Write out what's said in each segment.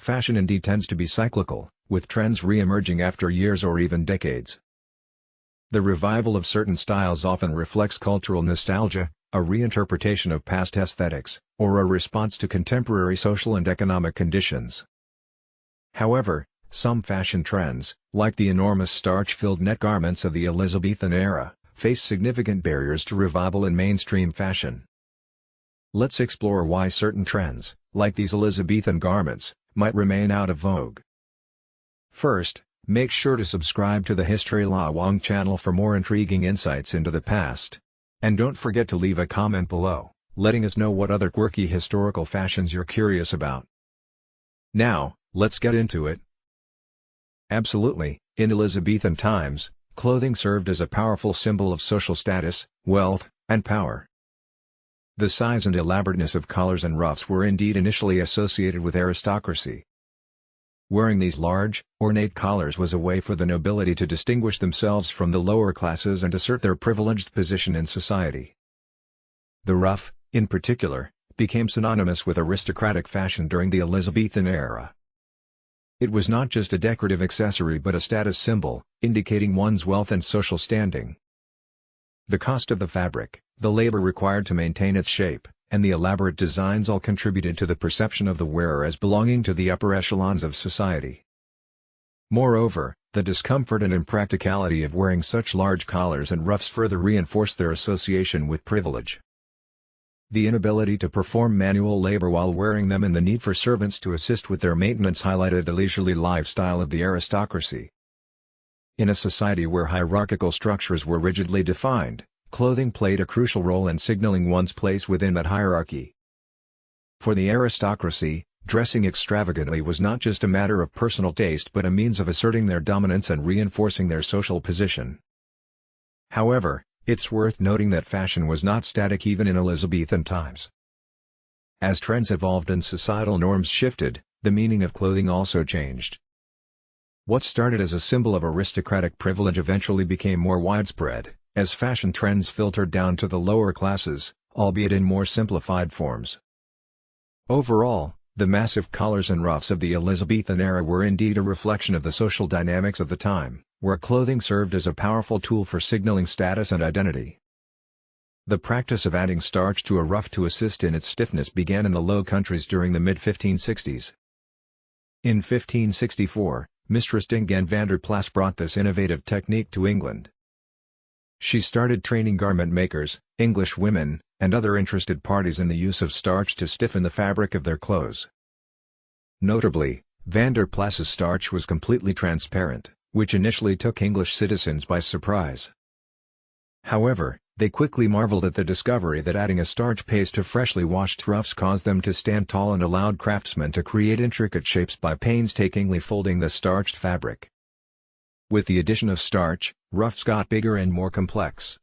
Fashion indeed tends to be cyclical, with trends re-emerging after years or even decades. The revival of certain styles often reflects cultural nostalgia, a reinterpretation of past aesthetics, or a response to contemporary social and economic conditions. However, some fashion trends, like the enormous starch-filled net garments of the Elizabethan era, face significant barriers to revival in mainstream fashion. Let's explore why certain trends, like these Elizabethan garments, might remain out of vogue. First, make sure to subscribe to the History La Wong channel for more intriguing insights into the past. And don't forget to leave a comment below, letting us know what other quirky historical fashions you're curious about. Now, let's get into it. Absolutely, in Elizabethan times, clothing served as a powerful symbol of social status, wealth, and power. The size and elaborateness of collars and ruffs were indeed initially associated with aristocracy. Wearing these large, ornate collars was a way for the nobility to distinguish themselves from the lower classes and assert their privileged position in society. The ruff, in particular, became synonymous with aristocratic fashion during the Elizabethan era. It was not just a decorative accessory but a status symbol, indicating one's wealth and social standing. The cost of the fabric, the labor required to maintain its shape, and the elaborate designs all contributed to the perception of the wearer as belonging to the upper echelons of society. Moreover, the discomfort and impracticality of wearing such large collars and ruffs further reinforced their association with privilege. The inability to perform manual labor while wearing them and the need for servants to assist with their maintenance highlighted the leisurely lifestyle of the aristocracy. In a society where hierarchical structures were rigidly defined, clothing played a crucial role in signaling one's place within that hierarchy. For the aristocracy, dressing extravagantly was not just a matter of personal taste but a means of asserting their dominance and reinforcing their social position. However, it's worth noting that fashion was not static even in Elizabethan times. As trends evolved and societal norms shifted, the meaning of clothing also changed. What started as a symbol of aristocratic privilege eventually became more widespread, as fashion trends filtered down to the lower classes, albeit in more simplified forms. Overall, the massive collars and ruffs of the Elizabethan era were indeed a reflection of the social dynamics of the time, where clothing served as a powerful tool for signaling status and identity. The practice of adding starch to a ruff to assist in its stiffness began in the Low Countries during the mid-1560s. In 1564, Mistress Dingen van der Plas brought this innovative technique to England. She started training garment makers, English women, and other interested parties in the use of starch to stiffen the fabric of their clothes. Notably, van der Plas's starch was completely transparent, which initially took English citizens by surprise. However, they quickly marveled at the discovery that adding a starch paste to freshly washed ruffs caused them to stand tall and allowed craftsmen to create intricate shapes by painstakingly folding the starched fabric. With the addition of starch, ruffs got bigger and more complex.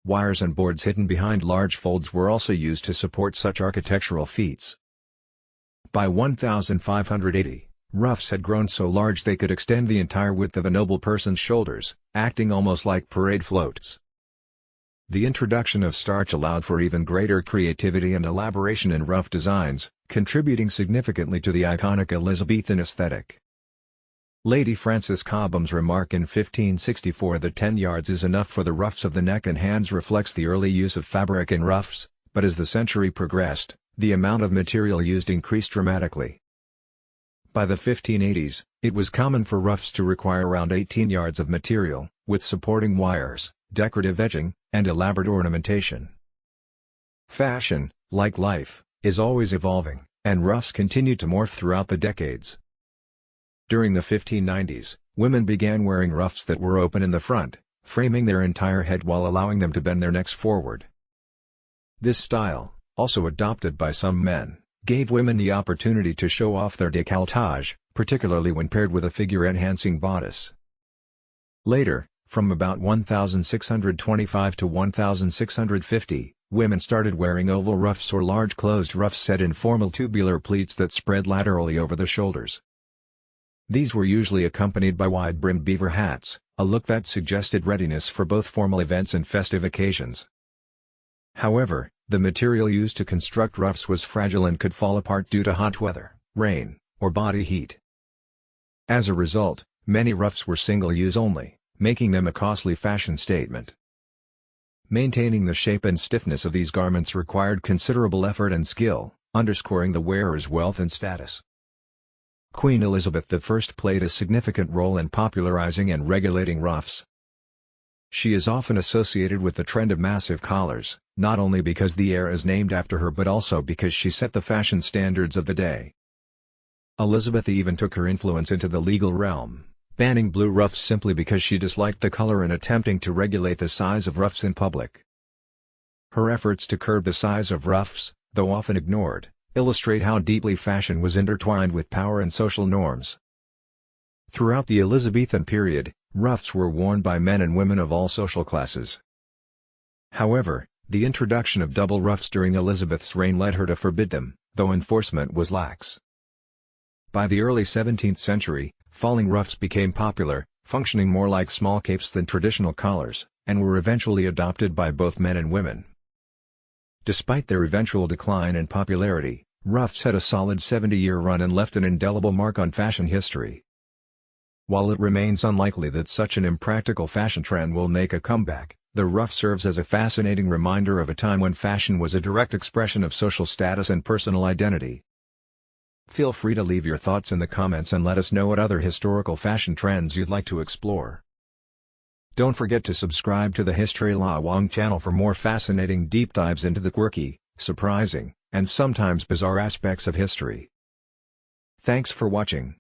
Wires and boards hidden behind large folds were also used to support such architectural feats. By 1580, ruffs had grown so large they could extend the entire width of a noble person's shoulders, acting almost like parade floats. The introduction of starch allowed for even greater creativity and elaboration in ruff designs, contributing significantly to the iconic Elizabethan aesthetic. Lady Frances Cobham's remark in 1564 that 10 yards is enough for the ruffs of the neck and hands reflects the early use of fabric in ruffs, but as the century progressed, the amount of material used increased dramatically. By the 1580s, it was common for ruffs to require around 18 yards of material, with supporting wires, decorative edging, and elaborate ornamentation. Fashion, like life, is always evolving, and ruffs continued to morph throughout the decades. During the 1590s, women began wearing ruffs that were open in the front, framing their entire head while allowing them to bend their necks forward. This style, also adopted by some men, gave women the opportunity to show off their décolletage, particularly when paired with a figure-enhancing bodice. Later, from about 1625 to 1650, women started wearing oval ruffs or large closed ruffs set in formal tubular pleats that spread laterally over the shoulders. These were usually accompanied by wide-brimmed beaver hats, a look that suggested readiness for both formal events and festive occasions. However, the material used to construct ruffs was fragile and could fall apart due to hot weather, rain, or body heat. As a result, many ruffs were single-use only, making them a costly fashion statement. Maintaining the shape and stiffness of these garments required considerable effort and skill, underscoring the wearer's wealth and status. Queen Elizabeth I played a significant role in popularizing and regulating ruffs. She is often associated with the trend of massive collars, not only because the era is named after her but also because she set the fashion standards of the day. Elizabeth even took her influence into the legal realm, banning blue ruffs simply because she disliked the color and attempting to regulate the size of ruffs in public. Her efforts to curb the size of ruffs, though often ignored, illustrate how deeply fashion was intertwined with power and social norms. Throughout the Elizabethan period, ruffs were worn by men and women of all social classes. However, the introduction of double ruffs during Elizabeth's reign led her to forbid them, though enforcement was lax. By the early 17th century, falling ruffs became popular, functioning more like small capes than traditional collars, and were eventually adopted by both men and women. Despite their eventual decline in popularity, ruffs had a solid 70-year run and left an indelible mark on fashion history. While it remains unlikely that such an impractical fashion trend will make a comeback, the ruff serves as a fascinating reminder of a time when fashion was a direct expression of social status and personal identity. Feel free to leave your thoughts in the comments and let us know what other historical fashion trends you'd like to explore. Don't forget to subscribe to the History Lawang channel for more fascinating deep dives into the quirky, surprising, and sometimes bizarre aspects of history. Thanks for watching.